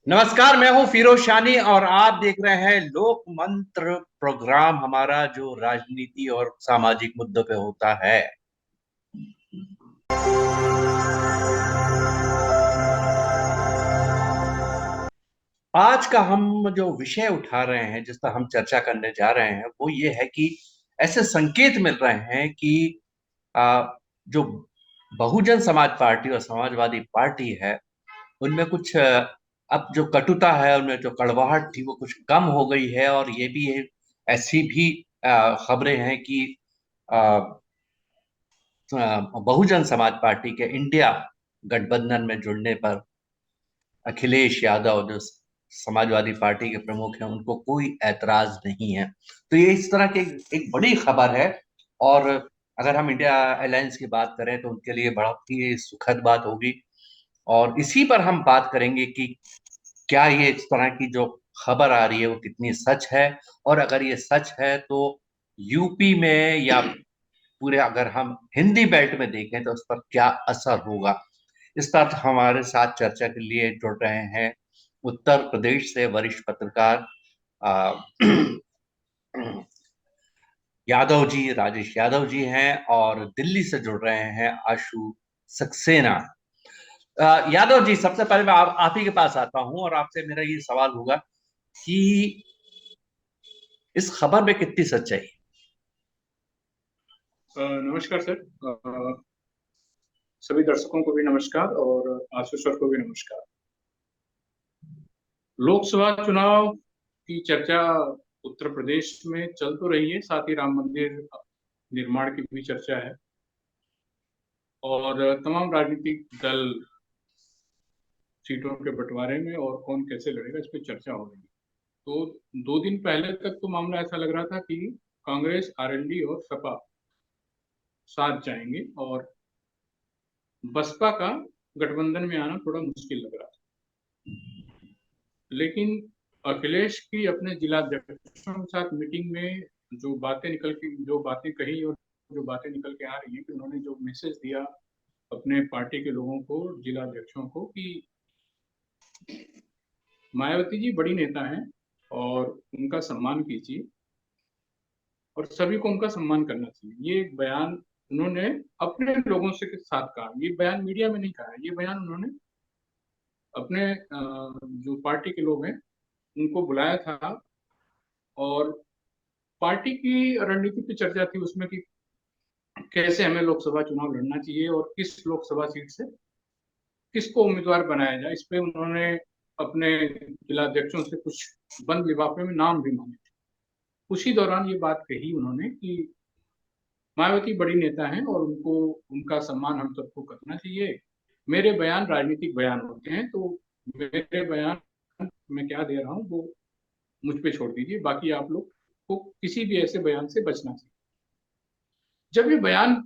नमस्कार, मैं हूं फिरोज शानी और आप देख रहे हैं लोक मंत्र प्रोग्राम हमारा जो राजनीति और सामाजिक मुद्दों पे होता है। आज का हम जो विषय उठा रहे हैं, जिस पर हम चर्चा करने जा रहे हैं, वो ये है कि ऐसे संकेत मिल रहे हैं कि जो बहुजन समाज पार्टी और समाजवादी पार्टी है उनमें कुछ अब जो कटुता है, उनमें जो कड़वाहट थी वो कुछ कम हो गई है। और ये भी ऐसी भी खबरें हैं कि अ, बहुजन समाज पार्टी के इंडिया गठबंधन में जुड़ने पर अखिलेश यादव जो समाजवादी पार्टी के प्रमुख हैं उनको कोई ऐतराज नहीं है। तो ये इस तरह की एक बड़ी खबर है। और अगर हम इंडिया अलायंस की बात करें तो उनके लिए बहुत ही सुखद बात होगी। और इसी पर हम बात करेंगे कि क्या ये इस तरह की जो खबर आ रही है वो कितनी सच है। और अगर ये सच है तो यूपी में या पूरे अगर हम हिंदी बेल्ट में देखें तो उस पर क्या असर होगा। इस पर हमारे साथ चर्चा के लिए जुड़ रहे हैं उत्तर प्रदेश से वरिष्ठ पत्रकार आ, यादव जी, राजेश यादव जी हैं। और दिल्ली से जुड़ रहे हैं आशु सक्सेना। यादव जी, सबसे पहले मैं आप ही के पास आता हूं और आपसे मेरा ये सवाल होगा कि इस खबर में कितनी सच्चाई है। नमस्कार सर। सभी दर्शकों को भी नमस्कार और आशीष सर को भी नमस्कार। लोकसभा चुनाव की चर्चा उत्तर प्रदेश में चल तो रही है, साथ ही राम मंदिर निर्माण की भी चर्चा है और तमाम राजनीतिक दल सीटों के बंटवारे में और कौन कैसे लड़ेगा इस पर चर्चा हो रही है। तो 2 दिन पहले तक तो मामला ऐसा लग रहा था कि कांग्रेस, आरएलडी और सपा साथ जाएंगे और बसपा का गठबंधन में आना थोड़ा मुश्किल लग रहा था। लेकिन अखिलेश की अपने जिलाध्यक्षों के साथ मीटिंग में जो बातें कही और जो बातें निकल के आ रही हैं कि उन्होंने जो मैसेज दिया अपने पार्टी के लोगों को, जिलाध्यक्षों को, कि मायावती जी बड़ी नेता हैं और उनका सम्मान कीजिए और सभी को उनका सम्मान करना चाहिए। ये एक बयान उन्होंने अपने लोगों से के साथ कहा। ये बयान मीडिया में नहीं कहा है, ये बयान उन्होंने अपने जो पार्टी के लोग हैं उनको बुलाया था। और पार्टी की रणनीति की चर्चा थी उसमें कि कैसे हमें लोकसभा चुनाव लड़ना चाहिए और किस लोकसभा सीट से किसको उम्मीदवार बनाया जाए। इस पे उन्होंने अपने जिलाध्यक्षों से कुछ बंद लिफाफे में नाम भी मांगे थे। उसी दौरान ये बात कही उन्होंने कि मायावती बड़ी नेता हैं और उनको उनका सम्मान हम सबको करना चाहिए। मेरे बयान राजनीतिक बयान होते हैं, तो मेरे बयान मैं क्या दे रहा हूँ वो मुझ पे छोड़ दीजिए, बाकी आप लोग को किसी भी ऐसे बयान से बचना चाहिए। जब ये बयान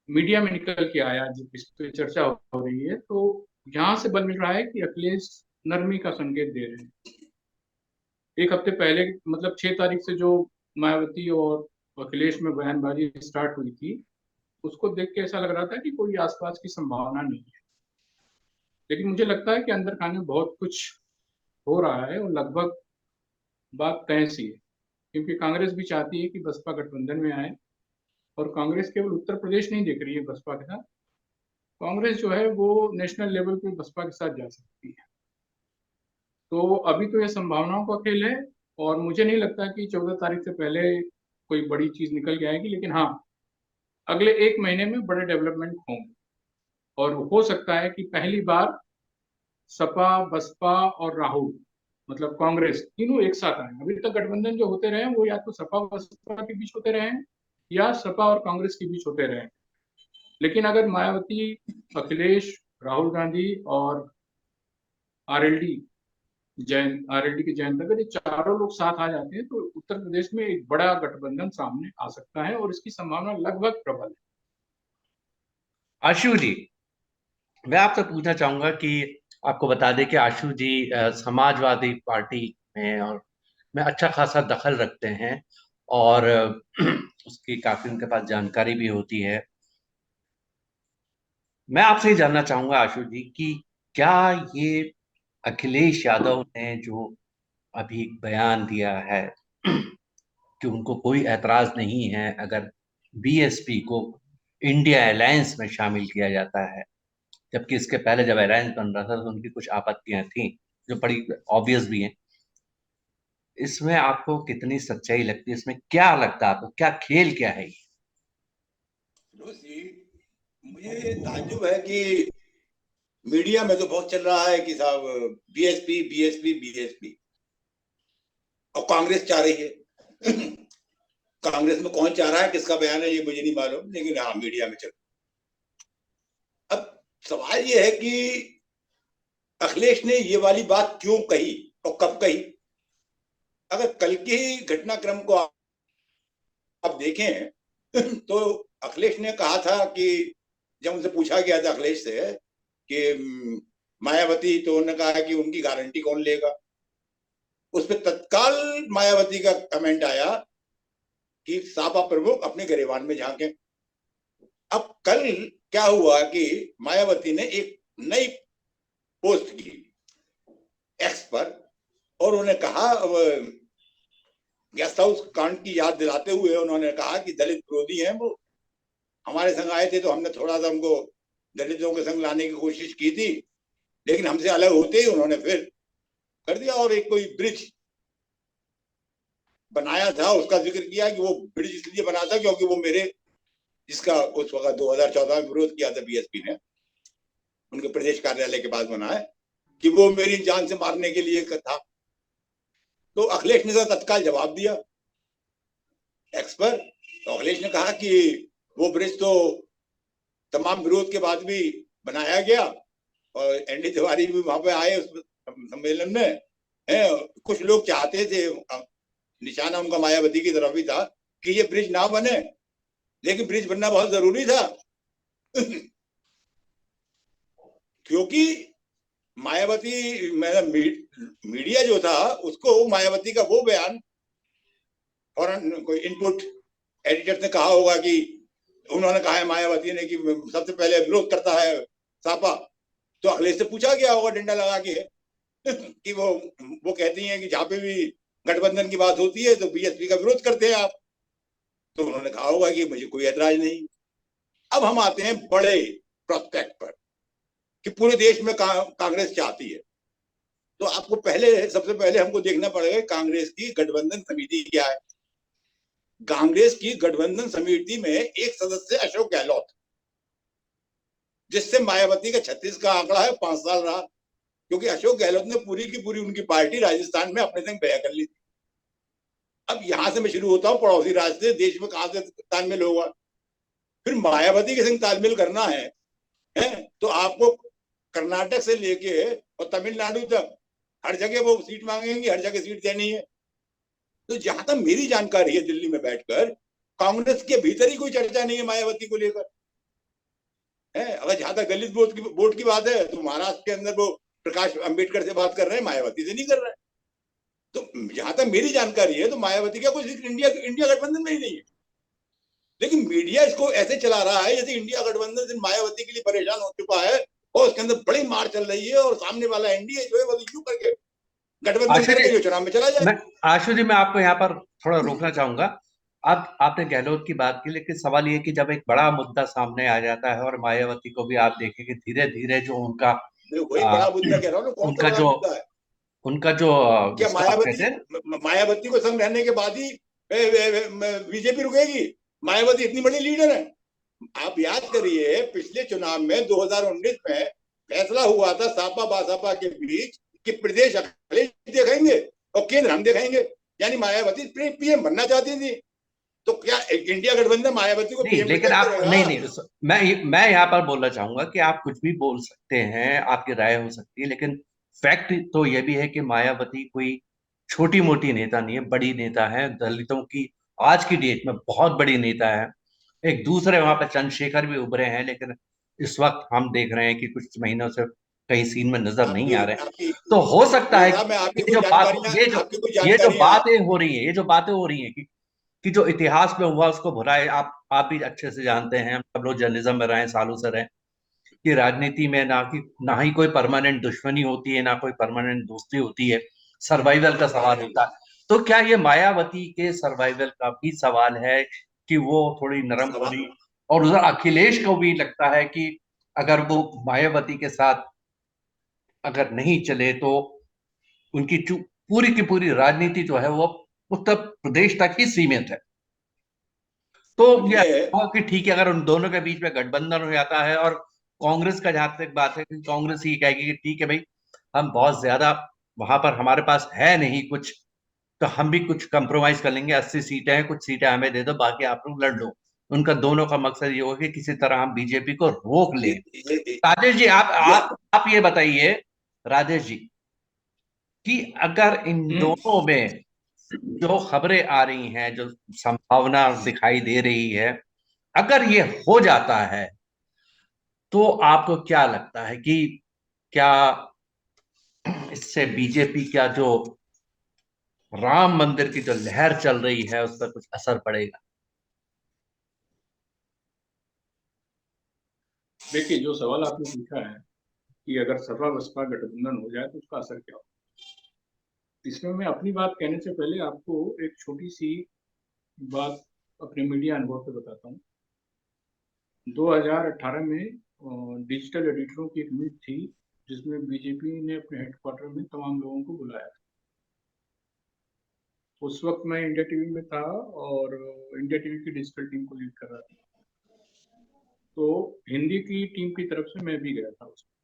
मीडिया में निकल के आया, जब इस पे चर्चा हो रही है, तो यहाँ से बल मिल रहा है कि अखिलेश नरमी का संकेत दे रहे हैं। एक हफ्ते पहले, मतलब 6 तारीख से जो मायावती और अखिलेश में बयानबाजी स्टार्ट हुई थी, उसको देख के ऐसा लग रहा था कि कोई आसपास की संभावना नहीं है। लेकिन मुझे लगता है कि अंदर खाने बहुत कुछ हो रहा है और लगभग बात तय सी है, क्योंकि कांग्रेस भी चाहती है कि बसपा गठबंधन में आए। और कांग्रेस केवल उत्तर प्रदेश नहीं देख रही है बसपा के साथ, कांग्रेस जो है वो नेशनल लेवल पे बसपा के साथ जा सकती है। तो अभी तो ये संभावनाओं का खेल है और मुझे नहीं लगता कि 14 तारीख से पहले कोई बड़ी चीज निकल के आएगी। लेकिन हाँ, अगले 1 महीने में बड़े डेवलपमेंट होंगे और हो सकता है कि पहली बार सपा, बसपा और राहुल, मतलब कांग्रेस, तीनों एक साथ आए। अभी तक गठबंधन जो होते रहे वो या तो सपा बसपा के बीच होते रहे हैं या सपा और कांग्रेस के बीच होते रहे। लेकिन अगर मायावती, अखिलेश, राहुल गांधी और आरएलडी आरएलडी के जयंत, अगर ये चारों लोग साथ आ जाते हैं तो उत्तर प्रदेश में एक बड़ा गठबंधन सामने आ सकता है और इसकी संभावना लगभग प्रबल है। आशु जी, मैं आपसे पूछना चाहूंगा कि आपको बता दें कि आशु जी समाजवादी पार्टी में और में अच्छा खासा दखल रखते हैं। और उसकी काफी उनके पास जानकारी भी होती है। मैं आपसे ये जानना चाहूंगा आशु जी कि क्या ये अखिलेश यादव ने जो अभी बयान दिया है कि उनको कोई ऐतराज नहीं है अगर बीएसपी को इंडिया अलायंस में शामिल किया जाता है, जबकि इसके पहले जब अलायंस बन रहा था तो उनकी कुछ आपत्तियां थी जो बड़ी ऑब्वियस भी हैं। इसमें आपको कितनी सच्चाई लगती है, इसमें क्या लगता है आपको, क्या खेल क्या है ये? फिरोज जी, मुझे ये ताज्जुब है कि मीडिया में तो बहुत चल रहा है कि साहब बीएसपी बीएसपी बीएसपी, और कांग्रेस चाह रही है। कांग्रेस में कौन चाह रहा है, किसका बयान है, ये मुझे नहीं मालूम, लेकिन हाँ मीडिया में चल। अब सवाल ये है कि अखिलेश ने ये वाली बात क्यों कही और कब कही। अगर कल के ही घटनाक्रम को आप देखें तो अखिलेश ने कहा था कि जब उनसे पूछा गया था अखिलेश से कि मायावती, तो उन्होंने कहा कि उनकी गारंटी कौन लेगा। उस पर तत्काल मायावती का कमेंट आया कि सापा प्रमुख अपने गिरेबान में झांके। अब कल क्या हुआ कि मायावती ने एक नई पोस्ट की एक्स पर, और उन्होंने कहा, गेस्ट हाउस कांड की याद दिलाते हुए उन्होंने कहा कि दलित विरोधी हैं वो, हमारे संग आए थे तो हमने थोड़ा सा उनको दलितों के संग लाने की कोशिश की थी, लेकिन हमसे अलग होते ही उन्होंने फिर कर दिया। और एक कोई ब्रिज बनाया था, उसका जिक्र किया कि वो ब्रिज इसलिए बना था क्योंकि वो मेरे, जिसका उस वक्त 2014 में विरोध किया था बीएसपी ने, उनके प्रदेश कार्यालय के पास बना है, कि वो मेरी जान से मारने के लिए था। तो अखिलेश ने तत्काल जवाब दिया एक्स पर। तो अखिलेश ने कहा कि वो ब्रिज तो तमाम विरोध के बाद भी बनाया गया, और एनडी तिवारी भी वहां पे आए उस सम्मेलन में है। कुछ लोग चाहते थे, निशाना उनका मायावती की तरफ ही था कि ये ब्रिज ना बने, लेकिन ब्रिज बनना बहुत जरूरी था। क्योंकि मायावती, मीडिया जो था उसको मायावती का वो बयान, फौरन कोई इनपुट एडिटर ने कहा होगा कि उन्होंने कहा है मायावती ने कि सबसे पहले विरोध करता है सापा, तो अखिलेश से पूछा गया होगा डंडा लगा के कि वो कहती हैं कि जहां पे भी गठबंधन की बात होती है तो बीएसपी का विरोध करते हैं आप। तो उन्होंने कहा होगा कि मुझे कोई ऐतराज नहीं। अब हम आते हैं बड़े प्रोस्पेक्ट पर कि पूरे देश में कांग्रेस चाहती है, तो आपको सबसे पहले हमको देखना पड़ेगा कांग्रेस की गठबंधन समिति क्या है। कांग्रेस की गठबंधन समिति में एक सदस्य अशोक गहलोत, जिससे मायावती का 36 का आंकड़ा है, 5 साल रहा, क्योंकि अशोक गहलोत ने पूरी की पूरी उनकी पार्टी राजस्थान में अपने संग बया कर ली थी। अब यहां से मैं शुरू होता हूं, पड़ोसी राज्य से, देश में कहां से तालमेल होगा। फिर मायावती के संग तालमेल करना है तो आपको कर्नाटक से लेके और तमिलनाडु तक हर जगह वो सीट मांगेंगे, हर जगह सीट देनी है। तो जहां तक मेरी जानकारी है, दिल्ली में बैठकर कांग्रेस के भीतर ही कोई चर्चा नहीं है मायावती को लेकर। अगर जहां तक दलित वोट की बात है तो महाराष्ट्र के अंदर वो प्रकाश अंबेडकर से बात कर रहे हैं, मायावती से नहीं कर रहे हैं। तो जहां तक मेरी जानकारी है तो मायावती का कोई जिक्र इंडिया गठबंधन में ही नहीं है। लेकिन मीडिया इसको ऐसे चला रहा है जैसे इंडिया गठबंधन से मायावती के लिए परेशान हो चुका है और उसके अंदर बड़ी मार चल रही है, और सामने वाला एनडीए जो है वो यूं करके गठबंधन आशु जी, करके जो चुनाव में चला जाए। आशु जी, मैं आपको यहाँ पर थोड़ा रोकना चाहूंगा। अब आपने गहलोत की बात की, लेकिन सवाल ये है कि जब एक बड़ा मुद्दा सामने आ जाता है, और मायावती को भी आप देखेंगे धीरे धीरे जो उनका मैं वही आ, बड़ा मुद्दा कह रहा हूँ, कौन सा उनका बड़ा जो मुद्दा है। उनका जो क्या जिसको आप कहते हैं, मायावती को संग रहने के बाद ही बीजेपी रुकेगी? मायावती इतनी बड़ी लीडर है। आप याद करिए, पिछले चुनाव में 2019 में फैसला हुआ था सापा बासपा के बीच कि प्रदेश अखिलेश दिखाएंगे और केंद्र हम दिखाएंगे। यानी मायावती पीएम बनना चाहती थी, तो क्या इंडिया गठबंधन मायावती को नहीं, पीएम लेकिन करके आप रहेगा? नहीं नहीं मैं यहाँ पर बोलना चाहूंगा कि आप कुछ भी बोल सकते हैं, आपकी राय हो सकती है, लेकिन फैक्ट तो ये भी है कि मायावती कोई छोटी मोटी नेता नहीं है, बड़ी नेता है दलितों की, आज की डेट में बहुत बड़ी नेता है। एक दूसरे वहां पर चंद्रशेखर भी उभरे हैं, लेकिन इस वक्त हम देख रहे हैं कि कुछ महीनों से कहीं सीन में नजर नहीं आपकी आ रहे। आपकी तो हो सकता है साहब, मैं आपकी कि कुछ जानकारियां आपकी कुछ ये जो जानकारियां बातें हो रही है, ये जो बातें हो रही हैं कि जो इतिहास में हुआ उसको भुलाए, आप भी अच्छे से जानते हैं, हम सब लोग जर्नलिज्म में रहे, सालों से रहे, कि राजनीति में ना ही कोई परमानेंट दुश्मनी होती है, ना कोई परमानेंट दोस्ती होती है, सर्वाइवल का सवाल होता है। तो क्या ये मायावती के सर्वाइवल का भी सवाल है कि वो थोड़ी नरम पड़ी, और उधर अखिलेश को भी लगता है कि अगर वो मायावती के साथ अगर नहीं चले तो उनकी पूरी की पूरी राजनीति जो है वो उत्तर प्रदेश तक ही सीमित है। तो ये कि ठीक है, अगर उन दोनों के बीच में गठबंधन हो जाता है, और कांग्रेस का जहां तक बात है कि कांग्रेस ही कहेगी कि ठीक है भाई, हम बहुत ज्यादा वहां पर हमारे पास है नहीं कुछ, तो हम भी कुछ कंप्रोमाइज कर लेंगे, 80 सीटें हैं, कुछ सीटें हमें दे दो, बाकी आप लोग लड़ लो। उनका दोनों का मकसद ये होगा कि किसी तरह हम बीजेपी को रोक लें। राजेश जी, आप ये बताइए राजेश जी, कि अगर इन दोनों में जो खबरें आ रही हैं, जो संभावना दिखाई दे रही है, अगर ये हो जाता है तो आपको क्या लगता है कि क्या इससे बीजेपी का जो राम मंदिर की जो लहर चल रही है उस पर कुछ असर पड़ेगा? देखिए, जो सवाल आपने पूछा है कि अगर सपा बसपा गठबंधन हो जाए तो उसका असर क्या हो, इसमें मैं अपनी बात कहने से पहले आपको एक छोटी सी बात अपने मीडिया अनुभव से बताता हूँ। 2018 में डिजिटल एडिटरों की एक मीट थी, जिसमें बीजेपी ने अपने हेडक्वार्टर में तमाम लोगों को बुलाया था। उस वक्त मैं इंडिया टीवी में था और इंडिया टीवी की डिजिटल टीम को लीड कर रहा था। तो हिंदी की टीम की तरफ से मैं भी गया था उसमें।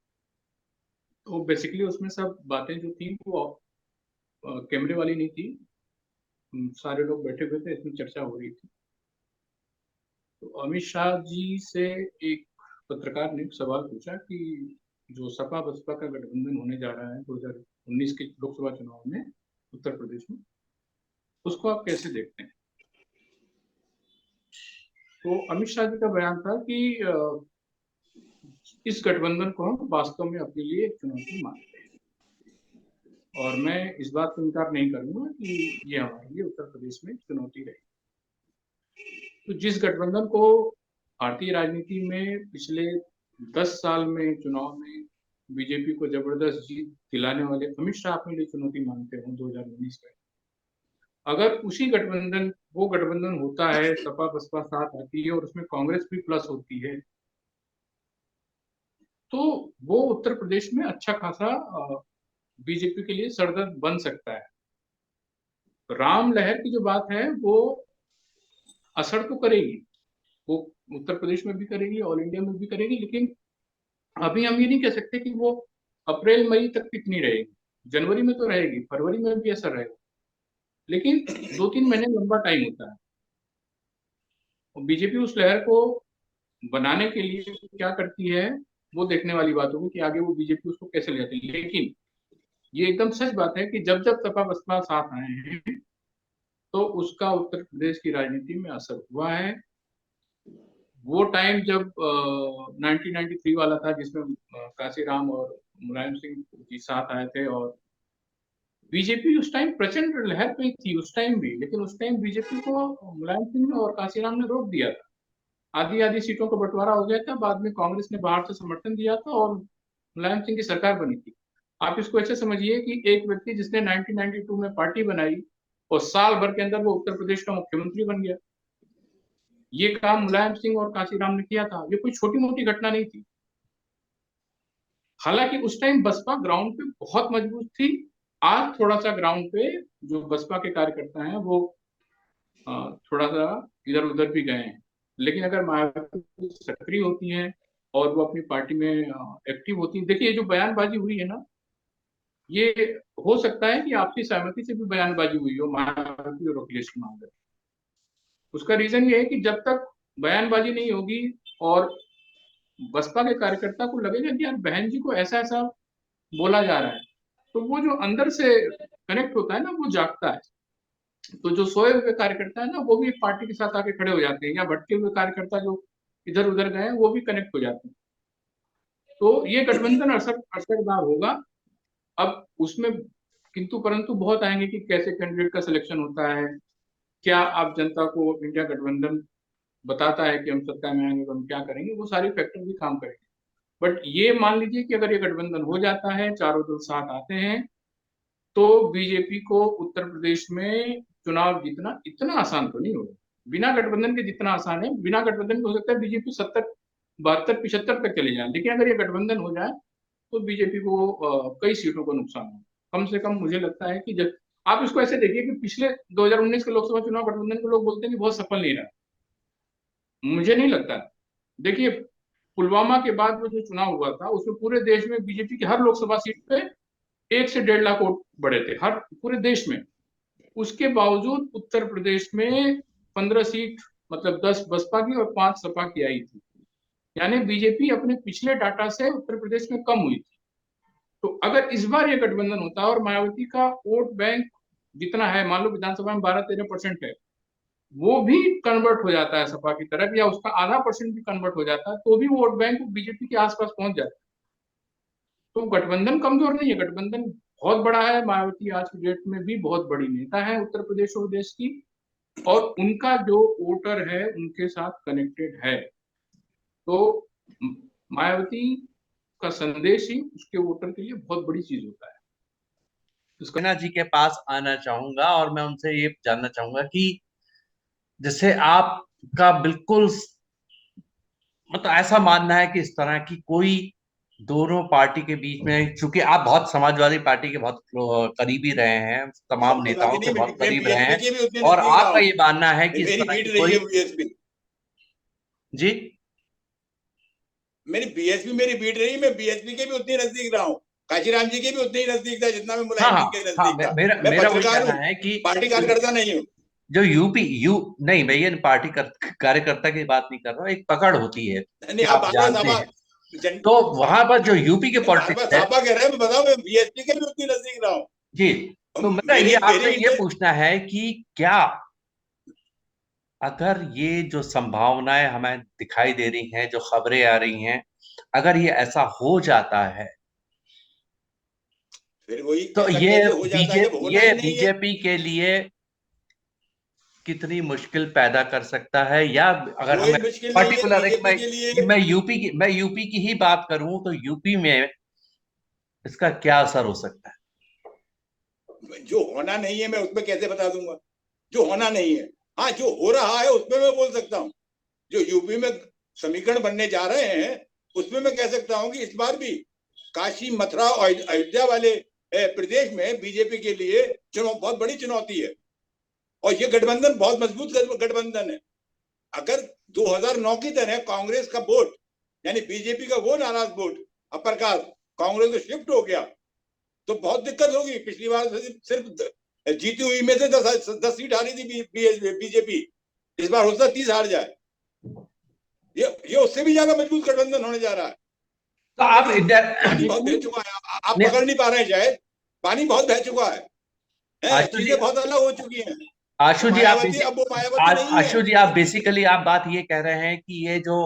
तो बेसिकली उसमें सब बातें जो थी वो कैमरे वाली नहीं थी, सारे लोग बैठे हुए थे, इसमें चर्चा हो रही थी। तो अमित शाह जी से एक पत्रकार ने सवाल पूछा कि जो सपा बसपा का गठबंधन होने जा रहा है 2019 के लोकसभा चुनाव में उत्तर प्रदेश में, उसको आप कैसे देखते हैं? तो अमित शाह जी का बयान था कि इस गठबंधन को हम वास्तव में अपने लिए एक चुनौती मानते हैं, और मैं इस बात को इनकार नहीं करूंगा कि ये हमारे लिए उत्तर प्रदेश में चुनौती रही। तो जिस गठबंधन को भारतीय राजनीति में पिछले 10 साल में चुनाव में बीजेपी को जबरदस्त जीत दिलाने वाले अमित शाह अपने लिए चुनौती मानते हो 2019 में, अगर उसी गठबंधन वो गठबंधन होता है, सपा बसपा साथ आती है और उसमें कांग्रेस भी प्लस होती है, तो वो उत्तर प्रदेश में अच्छा खासा बीजेपी के लिए सरदर्द बन सकता है। राम लहर की जो बात है वो असर तो करेगी, वो उत्तर प्रदेश में भी करेगी, ऑल इंडिया में भी करेगी, लेकिन अभी हम ये नहीं कह सकते कि वो अप्रैल मई तक कितनी रहेगी। जनवरी में तो रहेगी, फरवरी में भी असर रहेगा, लेकिन 2-3 महीने लंबा टाइम होता है। और बीजेपी उस लहर को बनाने के लिए क्या करती है वो देखने वाली बात होगी कि आगे वो बीजेपी उसको कैसे ले जाती है। लेकिन ये एकदम सच बात है कि जब जब सपा बसपा साथ आए हैं तो उसका उत्तर प्रदेश की राजनीति में असर हुआ है। वो टाइम जब 1993 वाला था, जिसमें काशीराम और मुलायम सिंह जी साथ आए थे, और बीजेपी उस टाइम प्रचंड लहर पे थी उस टाइम भी, लेकिन उस टाइम बीजेपी को मुलायम सिंह और काशीराम ने रोक दिया था। आधी आधी सीटों का बंटवारा हो गया था, बाद में कांग्रेस ने बाहर से समर्थन दिया था और मुलायम सिंह की सरकार बनी थी। आप इसको ऐसे समझिए कि एक व्यक्ति जिसने 1992 में पार्टी बनाई और साल भर के अंदर वो उत्तर प्रदेश का मुख्यमंत्री बन गया। ये काम मुलायम सिंह और काशीराम ने किया था, ये कोई छोटी मोटी घटना नहीं थी। हालांकि उस टाइम बसपा ग्राउंड पे बहुत मजबूत थी। आज थोड़ा सा ग्राउंड पे जो बसपा के कार्यकर्ता हैं वो थोड़ा सा इधर उधर भी गए हैं, लेकिन अगर मायावती सक्रिय होती हैं और वो अपनी पार्टी में एक्टिव होती हैं, देखिए जो बयानबाजी हुई है ना, ये हो सकता है कि आपसी सहमति से भी बयानबाजी हुई हो मायावती और अखिलेश के मामले में। उसका रीजन ये है कि जब तक बयानबाजी नहीं होगी और बसपा के कार्यकर्ता को लगेगा कि यार बहन जी को ऐसा ऐसा बोला जा रहा है, तो वो जो अंदर से कनेक्ट होता है ना, वो जागता है। तो जो सोए हुए कार्यकर्ता है ना, वो भी पार्टी के साथ आके खड़े हो जाते हैं, या भटके हुए कार्यकर्ता जो इधर उधर गए हैं वो भी कनेक्ट हो जाते हैं। तो ये गठबंधन असरदार होगा। अब उसमें किंतु परंतु बहुत आएंगे कि कैसे कैंडिडेट का सिलेक्शन होता है, क्या आप जनता को इंडिया गठबंधन बताता है कि हम सत्ता में आएंगे तो हम क्या करेंगे, वो सारे फैक्टर भी काम करेंगे। बट ये मान लीजिए कि अगर ये गठबंधन हो जाता है, चारों दल साथ आते हैं, तो बीजेपी को उत्तर प्रदेश में चुनाव जीतना इतना आसान तो नहीं होगा। बिना गठबंधन के जितना आसान है, बिना गठबंधन के हो सकता है बीजेपी 70, 72, 75 तक चले जाए, लेकिन अगर ये गठबंधन हो जाए तो बीजेपी को कई सीटों का नुकसान हो। कम से कम मुझे लगता है कि जब आप इसको ऐसे देखिए कि पिछले 2019 के लोकसभा चुनाव गठबंधन के लोग बोलते हैं कि बहुत सफल नहीं रहा, मुझे नहीं लगता। देखिए, पुलवामा के बाद में जो चुनाव हुआ था उसमें पूरे देश में बीजेपी की हर लोकसभा सीट पे 1 से 1.5 लाख वोट बढ़े थे, हर पूरे देश में। उसके बावजूद उत्तर प्रदेश में 15 सीट, मतलब 10 बसपा की और 5 सपा की आई थी। यानी बीजेपी अपने पिछले डाटा से उत्तर प्रदेश में कम हुई थी। तो अगर इस बार ये गठबंधन होता है और मायावती का वोट बैंक जितना है, मान लो विधानसभा में 12-13% है, वो भी कन्वर्ट हो जाता है सपा की तरफ, या उसका आधा परसेंट भी कन्वर्ट हो जाता है, तो भी वोट बैंक बीजेपी के आसपास पहुंच जाता है। तो गठबंधन कमजोर नहीं है, गठबंधन बहुत बड़ा है। मायावती आज की डेट में भी बहुत बड़ी नेता है उत्तर प्रदेश और देश की, और उनका जो वोटर है उनके साथ कनेक्टेड है। तो मायावती का संदेश ही उसके वोटर के लिए बहुत बड़ी चीज होता है। सिन्हा जी के पास आना चाहूंगा और मैं उनसे ये जानना चाहूंगा कि जैसे आपका बिल्कुल मतलब ऐसा मानना है कि इस तरह की कोई दोनों पार्टी के बीच में, चूंकि आप बहुत समाजवादी पार्टी के बहुत करीबी रहे हैं, तमाम नेताओं समाजवादी के नहीं, बहुत मैं करीब रहे बीएसपी हैं, के भी उतने और नजदीक रहा आपका हूँ। ये मानना है कि इस मेरी तरह बीट की रही है कोई बीएसपी। जी मेरी बीएसपी मेरी बीट रही, मैं बीएसपी के भी उतने नजदीक रहा हूँ, काशीराम जी के भी उतने ही नजदीक था जितना मैं हाँ मुलायम हाँ सिंह के हाँ, नजदीक था। मेरा मैं मेरा वही पत्रकार कहना हूँ, है कि पार्टी कार्यकर्ता नहीं हूँ। जो नहीं, मैं ये पार्टी कार्यकर्ता की बात नहीं कर रहा हूँ, एक पकड़ होती है नहीं, कि आप आप बार बार जानते सापा हैं। तो वहां पर जो यूपी के बार बार पॉलिटिक्स है, सापा कह रहे हैं, मैं बताऊँ मैं बीएसपी के भी उतनी नजदीक रहा हूँ। जी, तो मेरा मेरी ये मेरी आपसे ये इंटेंस पूछना है कि क्या अगर ये जो संभावनाएं हमें दिखाई दे रही हैं, जो खबरें आ रही हैं, अगर ये ऐसा हो जाता है फिर वही तो ऐसा ये कैसे हो जाता है जब होना ही नहीं है। बीजेपी के लिए कितनी मुश्किल पैदा कर सकता है? या अगर कोई हमें मुश्किल नहीं है पर्टिकुलर एक बीजेपी के लिए। मैं यूपी की ही बात करूं तो यूपी में इसका क्या असर हो सकता है? जो होना नहीं है मैं उसमें कैसे बता दूंगा, जो होना नहीं है। हाँ, जो हो रहा है उसमें मैं बोल सकता हूँ। जो यूपी में समीकरण बनने जा रहे हैं उसमें मैं कह सकता हूँ कि इस बार भी काशी, मथुरा और अयोध्या वाले प्रदेश में बीजेपी के लिए बहुत बड़ी चुनौती है। और ये गठबंधन बहुत मजबूत गठबंधन है। अगर 2009 की तरह कांग्रेस का वोट, यानी बीजेपी का वो नाराज वोट अपर कास्ट कांग्रेस को शिफ्ट हो गया तो बहुत दिक्कत होगी। पिछली बार सिर्फ जीती हुई में से 10 सीट हारी थी बीजेपी, इस बार हो सकता 30 हार जाए। ये उससे भी ज्यादा मजबूत गठबंधन होने जा रहा है। तो आप पानी बहुत बह चुका है, आप पकड़ नहीं पा रहे हैं शायद। पानी बहुत बह चुका है, आशु जी चीजें बहुत अलग हो चुकी हैं। आशु जी आप मायावती अब वो मायावती नहीं है। आशु जी आप बेसिकली आप बात ये कह रहे हैं कि ये जो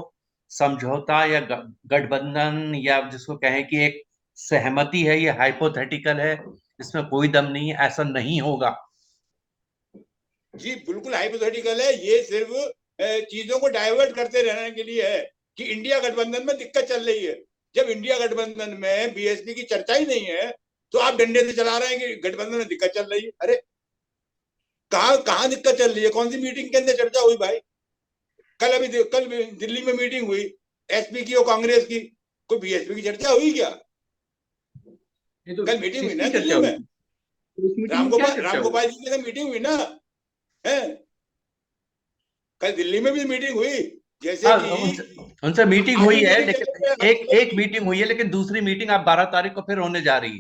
समझौता या गठबंधन या जिसको कहें कि एक सहमति है, ये हाइपोथेटिकल है, इसमें कोई दम नहीं है, ऐसा नहीं होगा। जी बिल्कुल हाइपोथेटिकल है। ये सिर्फ चीजों को डाइवर्ट करते रहने के लिए है कि इंडिया गठबंधन में दिक्कत चल रही है। जब इंडिया गठबंधन में बीएसपी की चर्चा ही नहीं है तो आप डंडे से चला रहे हैं कि गठबंधन में दिक्कत चल रही है। अरे कहाँ कहाँ दिक्कत चल रही है? कौन सी मीटिंग के अंदर चर्चा हुई भाई? कल दिल्ली में मीटिंग हुई एसपी की और कांग्रेस की, कोई बीएसपी की चर्चा हुई क्या? तो कल मीटिंग हुई ना किसकी चर्चा दिल्ली हुई में, थी? तो उस मीटिंग में क्या चर्चा हुई? रामगोपाल जी के साथ मीटिंग हुई ना है। कल दिल्ली में भी मीटिंग हुई जैसे हाँ, कि उनसे मीटिंग आज हुई भी है, मेरी लेकिन एक मीटिंग हुई है, लेकिन दूसरी मीटिंग आप 12 तारीख को फिर होने जा रही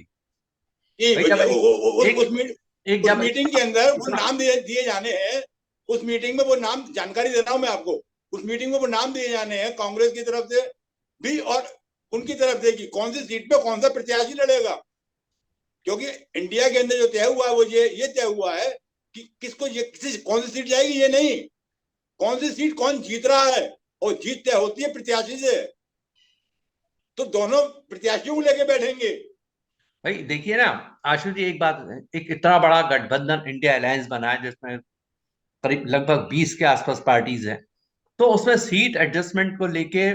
है। भाई जब एक उस जब मीटिंग के अंदर वो इतना नाम दिए जाने हैं। उस मीटिंग में वो नाम, जानकारी दे रहा हूं मैं आपको, उस मीटिंग में वो नाम दिए जाने हैं कांग्रेस की तरफ से भी और उनकी तरफ से कि कौन सी सीट पे कौन सा प्रत्याशी लड़ेगा। क्योंकि इंडिया के अंदर जो तय हुआ है वो ये तय हुआ है कि किसको कौन सी सीट जाएगी, ये नहीं कौन सी सीट कौन जीत रहा है। और जीत तय होती है प्रत्याशी से। तो दोनों प्रत्याशियों को लेके बैठेंगे। भाई देखिए ना आशु जी, एक बात, एक इतना बड़ा गठबंधन इंडिया अलायंस बना है जिसमें करीब लगभग 20 के आसपास पार्टीज हैं, तो उसमें सीट एडजस्टमेंट को लेके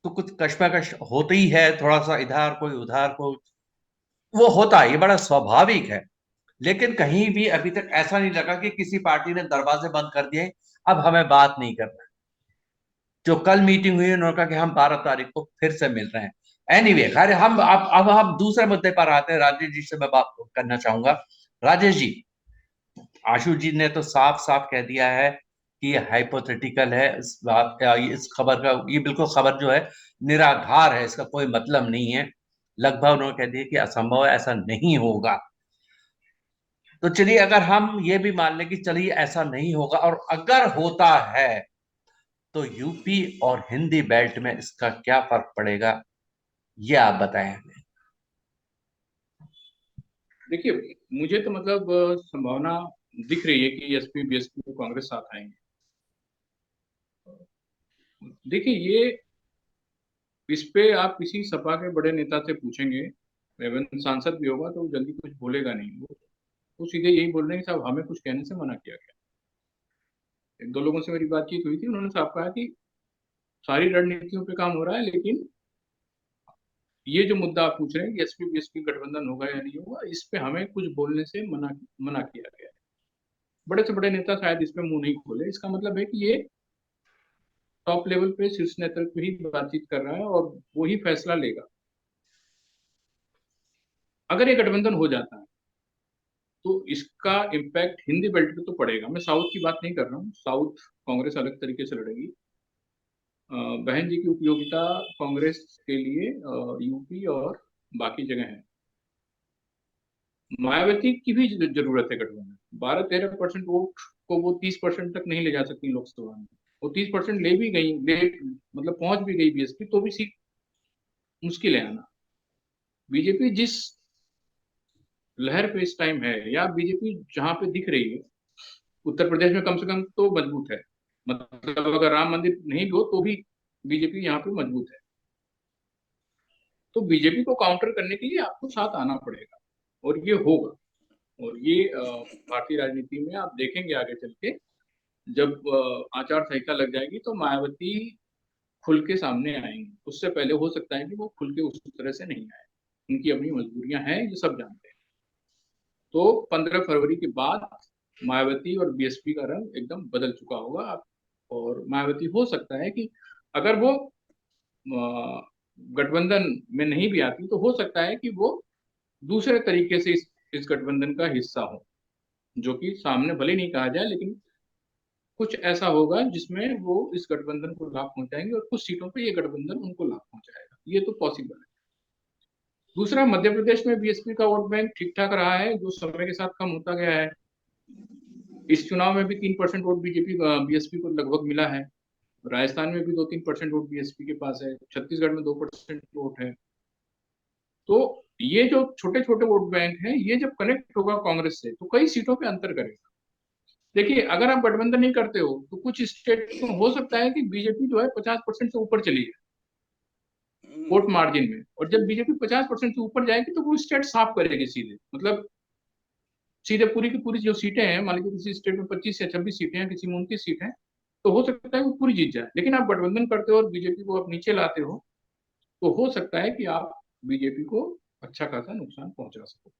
तो कुछ कश्मकश होती ही है, थोड़ा सा इधर कोई उधर को, वो होता है, ये बड़ा स्वाभाविक है। लेकिन कहीं भी अभी तक ऐसा नहीं लगा कि किसी पार्टी ने दरवाजे बंद कर दिए, अब हमें बात नहीं करना। जो कल मीटिंग हुई उन्होंने कहा कि हम 12 तारीख को फिर से मिल रहे हैं। एनीवे खैर, हम अब हम दूसरे मुद्दे पर आते हैं। राजेश जी से मैं बात करना चाहूंगा। राजेश जी, आशु जी ने तो साफ साफ कह दिया है कि ये हाइपोथेटिकल है। इस बात का, इस खबर का, ये बिल्कुल खबर जो है निराधार है, इसका कोई मतलब नहीं है। लगभग उन्होंने कह दिया कि असंभव है, ऐसा नहीं होगा। तो चलिए, अगर हम ये भी मान लें कि चलिए ऐसा नहीं होगा, और अगर होता है तो यूपी और हिंदी बेल्ट में इसका क्या फर्क पड़ेगा, ये आप बताएं हमें। देखिए, मुझे तो मतलब संभावना दिख रही है कि एसपी बीएसपी को कांग्रेस साथ आएंगे। देखिए, ये इस पे आप किसी सपा के बड़े नेता से पूछेंगे, एवं सांसद भी होगा, तो वो जल्दी कुछ बोलेगा नहीं। वो सीधे यही बोल रहे हैं कि साहब हमें कुछ कहने से मना किया गया। एक दो लोगों से मेरी बातचीत हुई थी, उन्होंने साफ कहा कि सारी रणनीतियों पे काम हो रहा है, लेकिन ये जो मुद्दा आप पूछ रहे हैं कि एसपी बीएसपी गठबंधन होगा या नहीं होगा, इस पे हमें कुछ बोलने से मना किया गया है। बड़े से बड़े नेता शायद इस पे मुंह नहीं खोले। इसका मतलब है कि ये टॉप लेवल पे शीर्ष नेतृत्व ही बातचीत कर रहा है और वो ही फैसला लेगा। अगर ये गठबंधन हो जाता है तो इसका इम्पैक्ट हिंदी बेल्ट पे तो पड़ेगा। मैं साउथ की बात नहीं कर रहा हूँ, साउथ कांग्रेस अलग तरीके से लड़ेगी। बहन जी की उपयोगिता कांग्रेस के लिए यूपी और बाकी जगह है। मायावती की भी जरूरत है गठबंधन। 12-13% वोट को वो 30% तक नहीं ले जा सकती लोकसभा में। वो 30% ले भी गई, ले मतलब पहुंच भी गई बीएसपी, तो भी सीट मुश्किल है आना। बीजेपी जिस लहर पे इस टाइम है, या बीजेपी जहां पे दिख रही है, उत्तर प्रदेश में कम से कम तो मजबूत है। मतलब अगर राम मंदिर नहीं भी हो तो भी बीजेपी यहाँ पे मजबूत है। तो बीजेपी को काउंटर करने के लिए आपको साथ आना पड़ेगा, और ये होगा। और ये भारतीय राजनीति में आप देखेंगे आगे चल के, जब आचार संहिता लग जाएगी तो मायावती खुल के सामने आएंगी। उससे पहले हो सकता है कि वो खुल के उस तरह से नहीं आए। उनकी अपनी मजबूरियां हैं, ये सब जानते हैं। तो 15 फरवरी के बाद मायावती और बीएसपी का रंग एकदम बदल चुका होगा। और मायावती हो सकता है कि अगर वो गठबंधन में नहीं भी आती, तो हो सकता है कि वो दूसरे तरीके से इस गठबंधन का हिस्सा हो, जो कि सामने भले नहीं कहा जाए, लेकिन कुछ ऐसा होगा जिसमें वो इस गठबंधन को लाभ पहुंचाएंगे, और कुछ सीटों पे ये गठबंधन उनको लाभ पहुंचाएगा। ये तो पॉसिबल है। दूसरा, मध्य प्रदेश में बीएसपी का वोट बैंक ठीक ठाक रहा है, जो समय के साथ कम होता गया है। इस चुनाव में भी 3% वोट बीएसपी को लगभग मिला है। राजस्थान में भी 2-3% वोट बीएसपी के पास है। छत्तीसगढ़ में 2% वोट है। तो ये जो छोटे छोटे वोट बैंक हैं, ये जब कनेक्ट होगा कांग्रेस से, तो कई सीटों पे अंतर करेगा। देखिए, अगर आप गठबंधन नहीं करते हो तो कुछ स्टेट में हो सकता है कि बीजेपी जो है 50% से ऊपर चली जाए वोट मार्जिन में। और जब बीजेपी 50% से ऊपर जाएगी तो वो स्टेट साफ करेगी सीधे, मतलब सीधे पूरी की पूरी जो सीटें हैं, मान लीजिए किसी स्टेट में 25 या 26 सीटें हैं, किसी में 29 सीटें हैं, तो हो सकता है वो पूरी जीत जाए। लेकिन आप गठबंधन करते हो और बीजेपी को आप नीचे लाते हो, तो हो सकता है कि आप बीजेपी को अच्छा खासा नुकसान पहुंचा सको।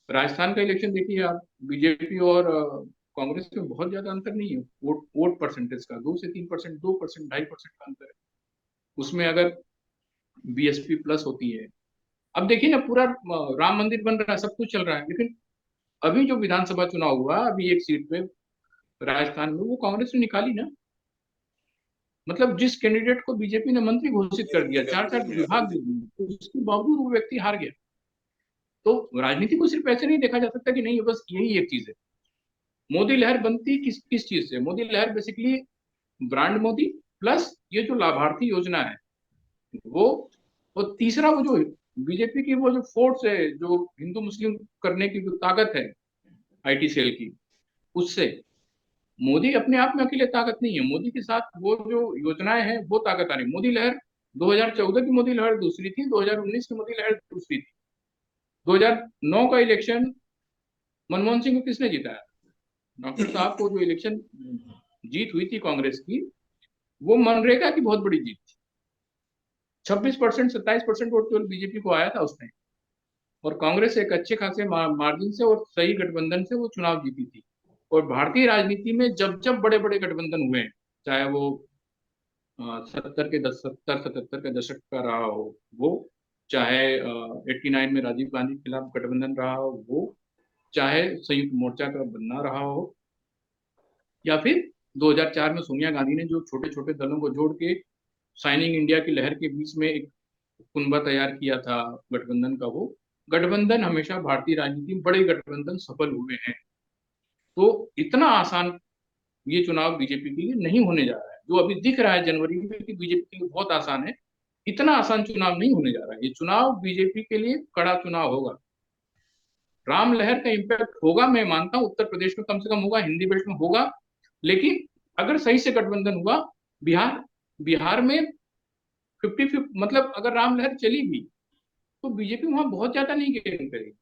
राजस्थान का इलेक्शन देखिए आप, बीजेपी और कांग्रेस में बहुत ज्यादा अंतर नहीं है वोट परसेंटेज का। 2 से 3%, 2%, 2.5% का अंतर है। उसमें अगर बीएसपी प्लस होती है, अब देखिए ना, पूरा राम मंदिर बन रहा है, सब कुछ चल रहा है, लेकिन अभी जो विधानसभा चुनाव हुआ, अभी एक सीट पे राजस्थान में वो कांग्रेस ने निकाली ना। मतलब जिस कैंडिडेट को बीजेपी ने मंत्री घोषित कर दिया, 4-4 विभाग दे दिए, तो उसके बावजूद वो व्यक्ति हार गया। तो राजनीति को सिर्फ ऐसे नहीं देखा जा सकता कि नहीं बस यही एक चीज है। मोदी लहर बनती किस किस चीज से? मोदी लहर बेसिकली ब्रांड मोदी प्लस ये जो लाभार्थी योजना है वो, और तीसरा वो जो बीजेपी की वो जो फोर्स है, जो हिंदू मुस्लिम करने की जो ताकत है आईटी सेल की, उससे मोदी अपने आप में अकेले ताकत नहीं है। मोदी के साथ वो जो योजनाएं हैं वो ताकत आ रही। मोदी लहर 2014 की मोदी लहर दूसरी थी, 2019 की मोदी लहर दूसरी थी। 2009 का इलेक्शन मनमोहन सिंह को किसने जिताया? डॉक्टर साहब को जो इलेक्शन जीत हुई थी कांग्रेस की, वो मनरेगा की बहुत बड़ी जीत थी। 26%, 27% वोट केवल बीजेपी को आया था उस टाइम, और कांग्रेस एक अच्छे खासे मार्जिन से और सही गठबंधन से वो चुनाव जीती थी। और भारतीय राजनीति में जब जब बड़े बड़े गठबंधन हुए, चाहे वो 77 के दशक का रहा हो वो, चाहे 89 में राजीव गांधी के खिलाफ गठबंधन रहा हो वो, चाहे संयुक्त मोर्चा का बनना रहा हो, या फिर 2004 में सोनिया गांधी ने जो छोटे छोटे दलों को जोड़ के शाइनिंग इंडिया की लहर के बीच में एक कुनबा तैयार किया था गठबंधन का, वो गठबंधन हमेशा भारतीय राजनीति में बड़े गठबंधन सफल हुए हैं। तो इतना आसान ये चुनाव बीजेपी के लिए नहीं होने जा रहा है। जो अभी दिख रहा है जनवरी में कि बीजेपी के लिए बहुत आसान है, इतना आसान चुनाव नहीं होने जा रहा है। ये चुनाव बीजेपी के लिए कड़ा चुनाव होगा। राम लहर का इम्पैक्ट होगा, मैं मानता हूं उत्तर प्रदेश में कम से कम होगा, हिंदी बेल्ट में होगा, लेकिन अगर सही से गठबंधन हुआ, बिहार बिहार में 50-50, मतलब अगर राम लहर चली भी तो बीजेपी वहां बहुत ज्यादा नहीं गेन करेगी,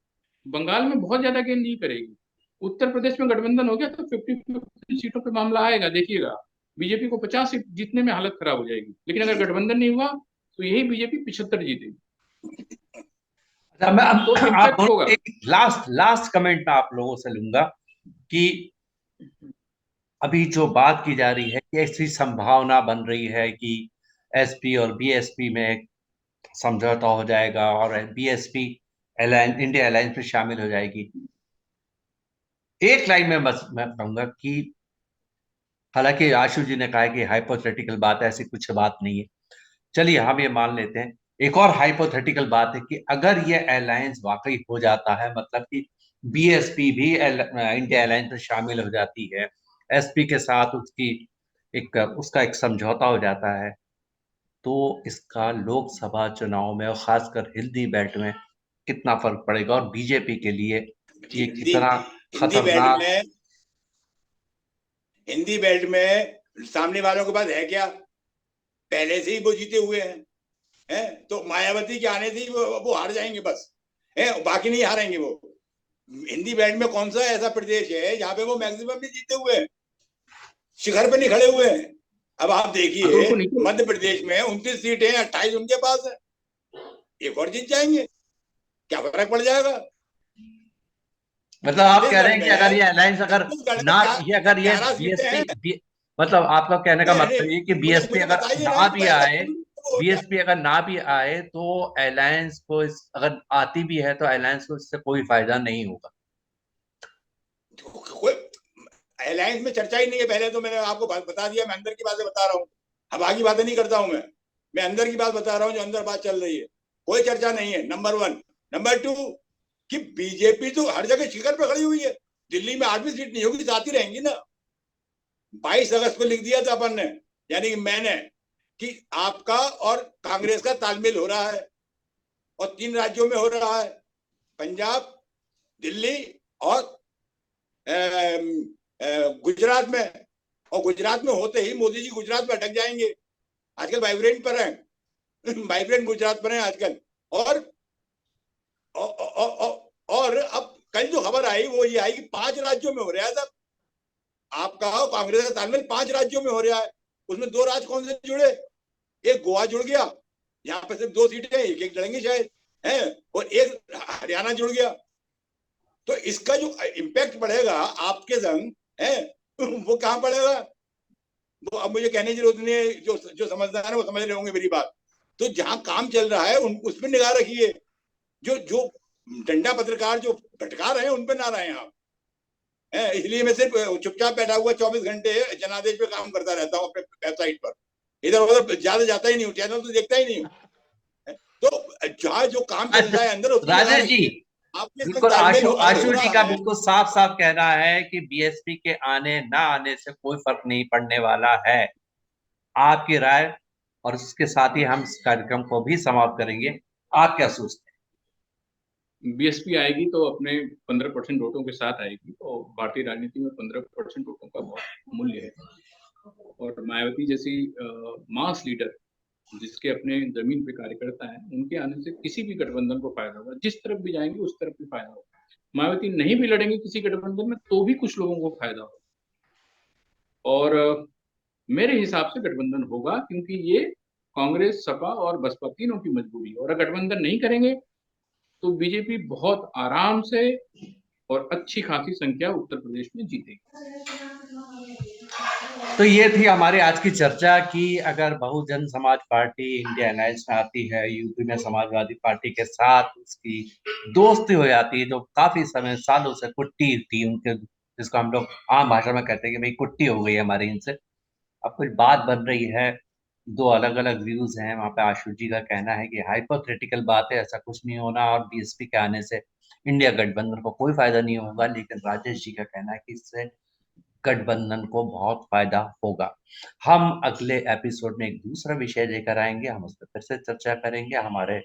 बंगाल में बहुत ज्यादा गेन नहीं करेगी। उत्तर प्रदेश में गठबंधन हो गया तो 50-50 सीटों पे मामला आएगा, देखिएगा बीजेपी को 50 सीट जीतने में हालत खराब हो जाएगी। लेकिन अगर गठबंधन नहीं हुआ तो यही बीजेपी 75 जीतेगी। अच्छा, मैं तो अब आप इम्पैक्ट होगा। दोनों एक लास्ट लास्ट कमेंट में आप लोगों से लूंगा कि अभी जो बात की जा रही है कि ऐसी संभावना बन रही है कि एसपी और बीएसपी में एक समझौता हो जाएगा और बीएसपी इंडिया अलायंस में शामिल हो जाएगी। एक लाइन में बस मैं कहूंगा कि हालांकि आशु जी ने कहा है कि हाइपोथेटिकल बात है, ऐसी कुछ बात नहीं है, चलिए हम ये मान लेते हैं। एक और हाइपोथेटिकल बात है कि अगर ये अलायंस वाकई हो जाता है, मतलब कि बीएसपी भी इंडिया अलायंस में शामिल हो जाती है, एसपी के साथ उसका एक समझौता हो जाता है, तो इसका लोकसभा चुनाव में और खासकर हिंदी बेल्ट में कितना फर्क पड़ेगा और बीजेपी के लिए ये हिंदी कितना हिंदी बेल्ट खतरनाक। में हिंदी बेल्ट में सामने वालों के पास है क्या? पहले से ही वो जीते हुए हैं। तो मायावती के आने से ही वो हार जाएंगे बस, है, बाकी नहीं हारेंगे वो। हिंदी बेल्ट में कौन सा ऐसा प्रदेश है जहां पे वो मैक्सिमम भी जीते हुए हैं, शिखर पे नहीं खड़े हुए हैं? अब आप देखिए, मध्य प्रदेश में 29 सीटें, 28 उनके पास है, एक और जीत जाएंगे, क्या फर्क पड़ जाएगा? मतलब आप कह रहे छत्तीसगढ़ हैं कि अगर ये में अलायंस अगर छत्तीसगढ़ में ना ये अगर ये 11 सीटें हैं। मतलब आपका कहने का नहीं नहीं, मतलब ये कि मुझे बीएसपी मुझे अगर बताइए ना ना कि भी ऐसा आए, हो गया। बीएसपी अगर ना भी आए तो अलायंस को अगर आती भी है तो अलायंस को इससे कोई फायदा नहीं होगा। अलायंस में चर्चा ही नहीं है। पहले तो मैंने आपको बता दिया, मैं अंदर की बातें बता रहा हूँ, अब आगे बातें नहीं करता हूं। मैं अंदर की बात बता रहा हूँ, जो अंदर बात चल रही है, कोई चर्चा नहीं है, नंबर 1। नंबर 2 कि बीजेपी तो हर जगह शिखर पर खड़ी हुई है। दिल्ली में 8वीं सीट नहीं होगी, आती रहेंगी ना। 22 अगस्त को लिख दिया था अपन ने, यानी कि मैंने, कि आपका और कांग्रेस का तालमेल हो रहा है, और 3 राज्यों में हो रहा है, पंजाब, दिल्ली और गुजरात में। और गुजरात में होते ही मोदी जी गुजरात में अटक जाएंगे। आजकल वाइब्रेंट पर है, वाइब्रेंट गुजरात पर है आजकल। और और अब कल जो खबर आई वो ये आई कि 5 राज्यों में हो रहा है। सब आपका कांग्रेस का तालमेल 5 राज्यों में हो रहा है। उसमें 2 राज्य कौन से जुड़े? एक गोवा जुड़ गया, यहाँ पे सिर्फ 2 सीटें, एक लड़ेंगे शायद, है, और एक हरियाणा जुड़ गया। तो इसका जो इम्पैक्ट पड़ेगा आपके संग, है, वो कहां पड़ेगा? वो अब मुझे कहने की जरूरत नहीं है, जो समझदार है वो समझ रहे होंगे मेरी बात। तो जहां काम चल रहा है उस पर निगाह रखिए। जो जो डंडा पत्रकार जो भटका रहे हैं उन पर ना रहे आप। इसलिए मैं सिर्फ चुपचाप बैठा हुआ 24 घंटे जनादेश पे काम करता रहता हूँ अपने वेबसाइट पर, इधर उधर ज्यादा जाता ही नहीं हूँ, चैनल तो देखता ही नहीं हूँ। तो जहाँ जो काम चल रहा है अंदर उसकी निगाह राजेश जी, रखिए। आपके साथ बिल्कुल तालमेल आशु अगर हो आशु जी का रहा है, बिल्कुल साफ साफ कहना है कि बीएसपी के आने ना आने से कोई फर्क नहीं पड़ने वाला है। आपकी राय, और उसके साथ ही हम इस कार्यक्रम को भी समाप्त करेंगे। आप क्या सोचते बीएसपी आएगी तो अपने 15% वोटों के साथ आएगी, और भारतीय राजनीति में 15% वोटों का बहुत मूल्य है। और मायावती जैसी मास लीडर जिसके अपने जमीन पे कार्यकर्ता हैं, उनके आने से किसी भी गठबंधन को फायदा होगा। जिस तरफ भी जाएंगे उस तरफ भी फायदा होगा। मायावती नहीं भी लड़ेंगे किसी गठबंधन में तो भी कुछ लोगों को फायदा होगा। और मेरे हिसाब से गठबंधन होगा, क्योंकि ये कांग्रेस, सपा और बसपा तीनों की मजबूरी है। और अगर गठबंधन नहीं करेंगे तो बीजेपी बहुत आराम से और अच्छी खासी संख्या उत्तर प्रदेश में जीतेगी। तो ये थी हमारी आज की चर्चा कि अगर Bahujan Samaj party India alliance में आती है, यूपी में समाजवादी पार्टी के साथ उसकी दोस्ती हो जाती है, जो काफी समय सालों से कुट्टी थी उनके, जिसको हम लोग आम भाषा में कहते हैं कि भाई कुट्टी हो गई है हमारी इनसे, अब कुछ बात बन रही है। दो अलग अलग व्यूज हैं वहां पे। आशु जी का कहना है कि हाइपोथेटिकल बात है, ऐसा कुछ नहीं होना, और बीएसपी के आने से इंडिया गठबंधन को कोई फायदा नहीं होगा। लेकिन राजेश जी का कहना है कि इससे गठबंधन को बहुत फायदा होगा। हम अगले एपिसोड में एक दूसरा विषय लेकर आएंगे, हम उस पर फिर से चर्चा करेंगे। हमारे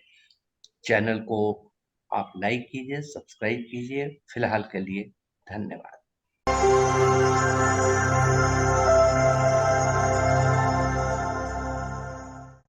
चैनल को आप लाइक कीजिए, सब्सक्राइब कीजिए। फिलहाल के लिए धन्यवाद।